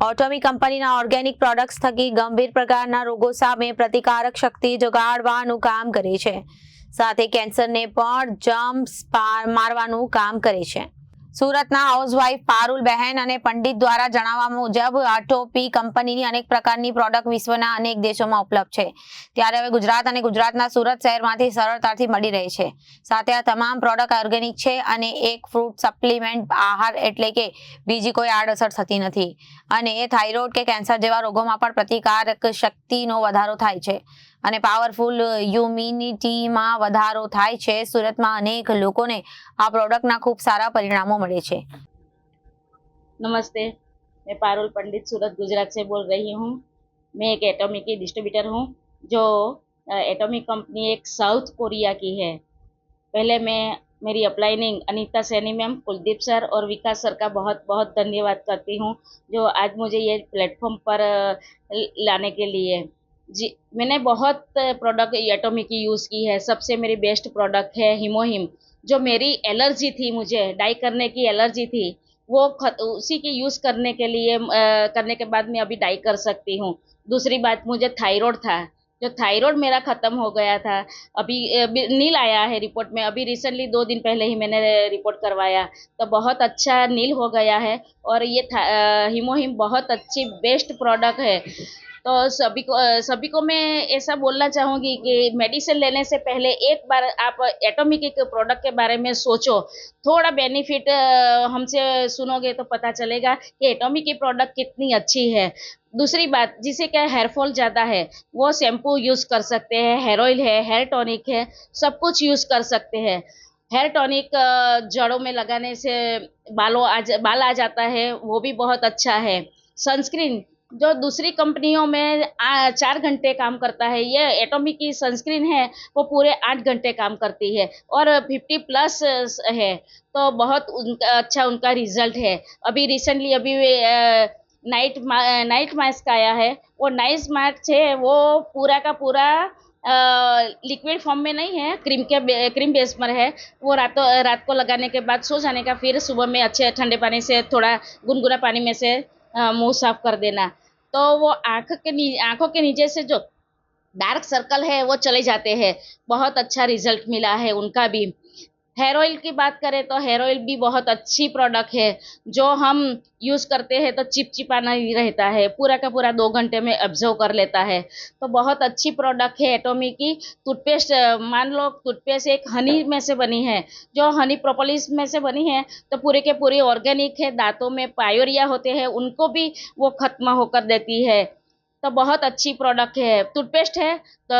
ઓટોમી કંપનીના organic products થકી ગંભીર પ્રકારના રોગો સામે પ્રતિકારક શક્તિ જગાડવાનું કામ કરે છે, સાથે કેન્સરને પણ જમ્સ મારવાનું કામ કરે છે। સુરતના હાઉસવાઇફ પારુલ બહેન અને પંડિત દ્વારા જણાવવા મુજબ ઓટોમી કંપનીની અનેક પ્રકારની પ્રોડક્ટ વિશ્વના અનેક દેશોમાં ઉપલબ્ધ છે, ત્યારે હવે ગુજરાત અને ગુજરાતના સુરત શહેરમાંથી સરળતાથી મળી રહે છે। સાથે આ તમામ પ્રોડક્ટ ઓર્ગેનિક છે અને એક ફ્રૂટ સપ્લિમેન્ટ આહાર એટલે કે બીજી કોઈ આડઅસર થતી નથી અને થાઇરોઇડ કે કેન્સર જેવા રોગોમાં પણ પ્રતિકારક શક્તિનો વધારો થાય છે અને પાવરફુલ ઇમ્યુનિટીમાં વધારો થાય છે। સુરતમાં અનેક લોકોને આ પ્રોડક્ટના ખૂબ સારા પરિણાमों મળે છે। नमस्ते, मैं पारुल पंडित सूरत गुजरात से बोल रही हूँ। मैं एक एटॉमिक की डिस्ट्रीब्यूटर हूँ। जो एटॉमिक कंपनी एक साउथ कोरिया की है। पहले मैं मेरी अपलाइनिंग अनीता सैनी मैम, कुलदीप सर और विकास सर का बहुत बहुत धन्यवाद करती हूँ, जो आज मुझे ये प्लेटफॉर्म पर लाने के लिए। जी, मैंने बहुत प्रोडक्ट एटॉमिक की यूज़ की है। सबसे मेरी बेस्ट प्रोडक्ट है हिमोहिम। जो मेरी एलर्जी थी, मुझे डाई करने की एलर्जी थी, वो उसी की यूज़ करने के लिए करने के बाद मैं अभी डाई कर सकती हूँ। दूसरी बात, मुझे थायराइड था, जो थायराइड मेरा ख़त्म हो गया था। अभी नील आया है रिपोर्ट में, अभी रिसेंटली 2 दिन पहले ही मैंने रिपोर्ट करवाया, तो बहुत अच्छा नील हो गया है। और ये हिमोहिम बहुत अच्छी बेस्ट प्रोडक्ट है। तो सभी को मैं ऐसा बोलना चाहूँगी कि मेडिसिन लेने से पहले एक बार आप एटॉमिक के प्रोडक्ट के बारे में सोचो। थोड़ा बेनिफिट हमसे सुनोगे तो पता चलेगा कि एटॉमिक की प्रोडक्ट कितनी अच्छी है। दूसरी बात, जिसे क्या हेयर फॉल ज़्यादा है, वो शैम्पू यूज़ कर सकते हैं, हेयर ऑयल है, हेयर टॉनिक है, सब कुछ यूज़ कर सकते हैं। हेयर टॉनिक जड़ों में लगाने से बाल आ जाता है, वो भी बहुत अच्छा है। सनस्क्रीन जो दूसरी कंपनियों में 4 घंटे काम करता है, ये एटॉमिक की सनस्क्रीन है वो पूरे 8 घंटे काम करती है और 50+ है, तो बहुत अच्छा उनका रिजल्ट है। अभी रिसेंटली नाइट मास्क आया है। वो नाइट मास्क है, वो पूरा का पूरा लिक्विड फॉर्म में नहीं है, क्रीम बेस पर है। वो रात को लगाने के बाद सो जाने का, फिर सुबह में अच्छे ठंडे पानी से थोड़ा गुनगुना पानी में से मुंह साफ कर देना, तो वो आँखों के नीचे से जो डार्क सर्कल है वो चले जाते हैं। बहुत अच्छा रिजल्ट मिला है उनका भी। हेयर ऑयल की बात करें तो हेयर ऑयल भी बहुत अच्छी प्रोडक्ट है, जो हम यूज़ करते हैं तो चिपचिपाना नहीं रहता है, पूरा का पूरा 2 घंटे में ऑब्जर्व कर लेता है। तो बहुत अच्छी प्रोडक्ट है एटॉमिक की। टूथपेस्ट, मान लो टूथपेस्ट एक हनी में से बनी है, जो हनी प्रोपोलिस में से बनी है, तो पूरे के पूरे ऑर्गेनिक है। दांतों में पायोरिया होते हैं, उनको भी वो खत्म होकर देती है। तो बहुत अच्छी प्रोडक्ट है। टूथपेस्ट है तो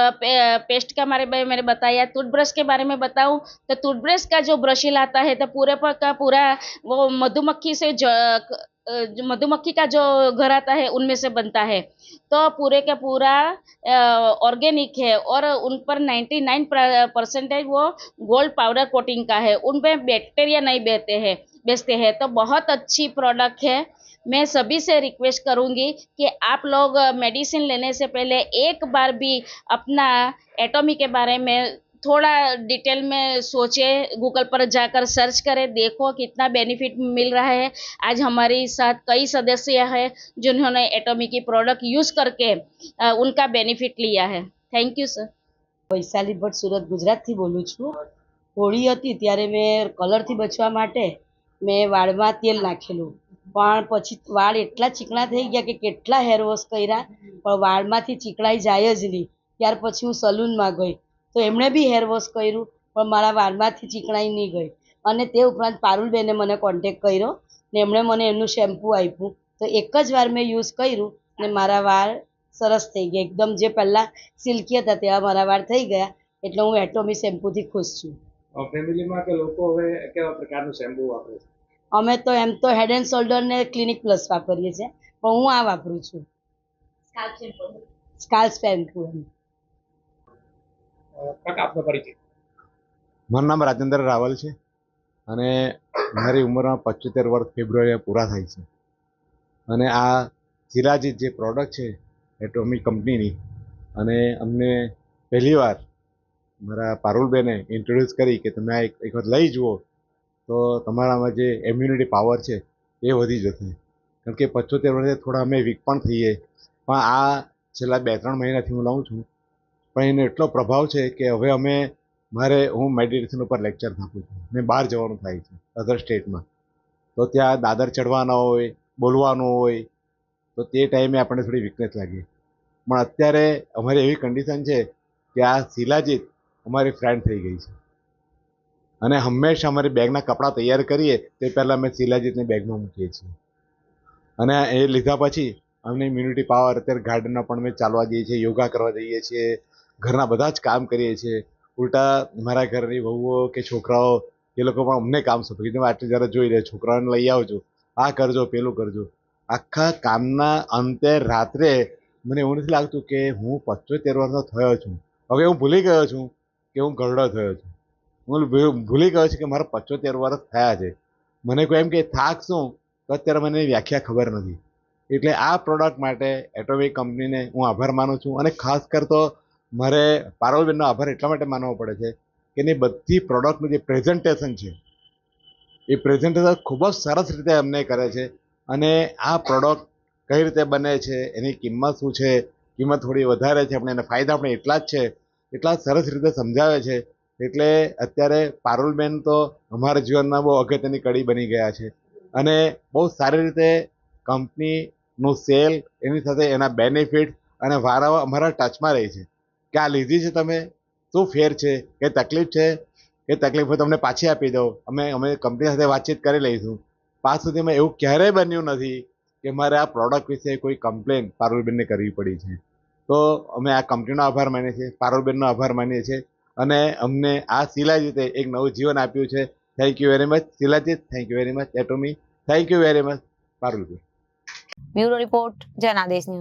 पेस्ट के बारे में मैंने बताया। टूथब्रश के बारे में बताऊं तो टूथब्रश का जो ब्रशिल आता है तो पूरे का पूरा वो मधुमक्खी का जो घर आता है उनमें से बनता है, तो पूरे का पूरा ऑर्गेनिक है और उन पर 99% वो गोल्ड पाउडर कोटिंग का है, उन पर बैक्टीरिया नहीं बेचते हैं। तो बहुत अच्छी प्रोडक्ट है। मैं सभी से रिक्वेस्ट करूंगी कि आप लोग मेडिसिन लेने से पहले एक बार भी अपना एटॉमिक के बारे में थोड़ा डिटेल में सोचें, गूगल पर जाकर सर्च करें, देखो कितना बेनिफिट मिल रहा है। आज हमारे साथ कई सदस्य हैं जिन्होंने एटॉमिक की प्रोडक्ट यूज़ करके उनका बेनिफिट लिया है। Thank you sir. Vaishali Bhatt Surat Gujarat थी बोलूँ छूँ। होળી હતી ત્યારે મેં કલરથી બચવા માટે મેં વાળમાં તેલ નાખેલું, પણ પછી વાળ એટલા ચીકણા થઈ ગયા કે કેટલા હેર વોશ કર્યા પણ વાળમાંથી ચીકણાઈ જાય જ નહીં। ત્યાર પછી હું સલૂનમાં ગઈ તો એમણે બી હેર વોશ કર્યું પણ મારા વાળમાંથી ચીકણાઈ નહીં ગઈ। અને તે ઉપરાંત પારુલબેને મને કોન્ટેક્ટ કર્યો ને એમણે મને એમનું શેમ્પૂ આપ્યું, તો એક જ વાર મેં યુઝ કર્યું ને મારા વાળ સરસ થઈ ગયા। એકદમ જે પહેલાં સિલ્કી હતા તેવા મારા વાળ થઈ ગયા, એટલે હું એટોમિક શેમ્પૂથી ખુશ છું। ફેમિલીમાં કે લોકો હવે કેવા પ્રકારનું શેમ્પૂ વાપરે છે? અમે તો એમ તો હેડ એન્ડ શોલ્ડર ને ક્લિનિક પ્લસ વાપરીએ છીએ, પણ હું આ વાપરું છું, સ્કાલ્પ શેમ્પૂ। આપનો પરિચય? મારું નામ રાજેન્દ્ર રાવલ છે અને મારી ઉંમરમાં 75 વર્ષ ફેબ્રુઆરીએ પૂરા થાય છે અને આ શિલાજીત જે પ્રોડક્ટ છે એટોમિક કંપનીની, અને અમને પહેલીવાર મારા પારુલબેને ઇન્ટ્રોડ્યુસ કરી કે તમે આ એક વખત લઈ જુઓ તો તમારામાં જે ઇમ્યુનિટી પાવર છે એ વધી જશે। કેમ કે 75 વર્ષે થોડા અમે વીક પણ થઈએ, પણ આ છેલ્લા 2-3 મહિનાથી હું લઉં છું. પણ એનો એટલો પ્રભાવ છે કે હવે હું મેડિટેશન ઉપર લેક્ચર આપું છું ને બહાર જવાનું થાય છે અધર સ્ટેટમાં, તો ત્યાં દાદર ચડવાના હોય, બોલવાનું હોય, તો તે ટાઈમે આપણને થોડી વીકનેસ લાગી. પણ અત્યારે અમારી એવી કન્ડિશન છે કે આ શિલાજીત અમારી ફ્રેન્ડ થઈ ગઈ છે અને હંમેશા અમારી બેગના કપડાં તૈયાર કરીએ તે પહેલાં અમે શિલાજીતની બેગમાં મૂકીએ છીએ. અને એ લીધા પછી અમને ઇમ્યુનિટી પાવર, અત્યારે ગાર્ડનમાં પણ અમે ચાલવા જઈએ છીએ, યોગા કરવા જઈએ છીએ, ઘરના બધા જ કામ કરીએ છીએ. ઉલટા મારા ઘરની વહુઓ કે છોકરાઓ એ લોકો પણ અમને કામ સોંપે કે આટલી જરા જોઈ લે, છોકરાઓને લઈ આવજો, આ કરજો, પેલું કરજો. આખા કામના અંતે રાત્રે મને એવું નથી લાગતું કે હું 75 વર્ષનો થયો છું. હવે હું ભૂલી ગયો છું કે હું ઘરડો થયો છું. હું ભૂલી ગયો છું કે મારા 75 વર્ષ થયા છે. મને કોઈ એમ કે થાક શું, તો અત્યારે મને વ્યાખ્યા ખબર નથી. એટલે આ પ્રોડક્ટ માટે એટોમિક કંપનીને હું આભાર માનું છું. અને ખાસ કરતો મારે પારોલબેનનો આભાર એટલા માટે માનવો પડે છે કે એની બધી પ્રોડક્ટનું જે પ્રેઝન્ટેશન છે એ પ્રેઝન્ટેશન ખૂબ જ સરસ રીતે અમને કરે છે. અને આ પ્રોડક્ટ કઈ રીતે બને છે, એની કિંમત શું છે, કિંમત થોડી વધારે છે, આપણે એના ફાયદા આપણે એટલા જ છે, એટલા સરસ રીતે સમજાવે છે. એટલે અત્યારે પારુલબેન તો અમારા જીવનમાં બહુ અગત્યની કડી બની ગયા છે. અને બહુ સારી રીતે કંપનીનું સેલ, એની સાથે એના બેનિફિટ અને વારાવાર અમારા ટચમાં રહી છે કે આ લીધી છે તમે, શું ફેર છે, કંઈ તકલીફ છે, એ તકલીફ હોય તમને પાછી આપી દો, અમે કંપની સાથે વાતચીત કરી લઈશું. પાસ સુધીમાં એવું ક્યારેય બન્યું નથી કે મારે આ પ્રોડક્ટ વિશે કોઈ કમ્પ્લેન પારુલબેનને કરવી પડી છે. તો અમે આ કંપનીનો આભાર માનીએ છીએ, પારુલબેનનો આભાર માનીએ છીએ. અને અમને આ શિલાજીતે એક નવું જીવન આપ્યું છે. Thank you very much Shilajit, thank you very much Atomy, thank you very much Parulben. Bureau report, Janadesh news.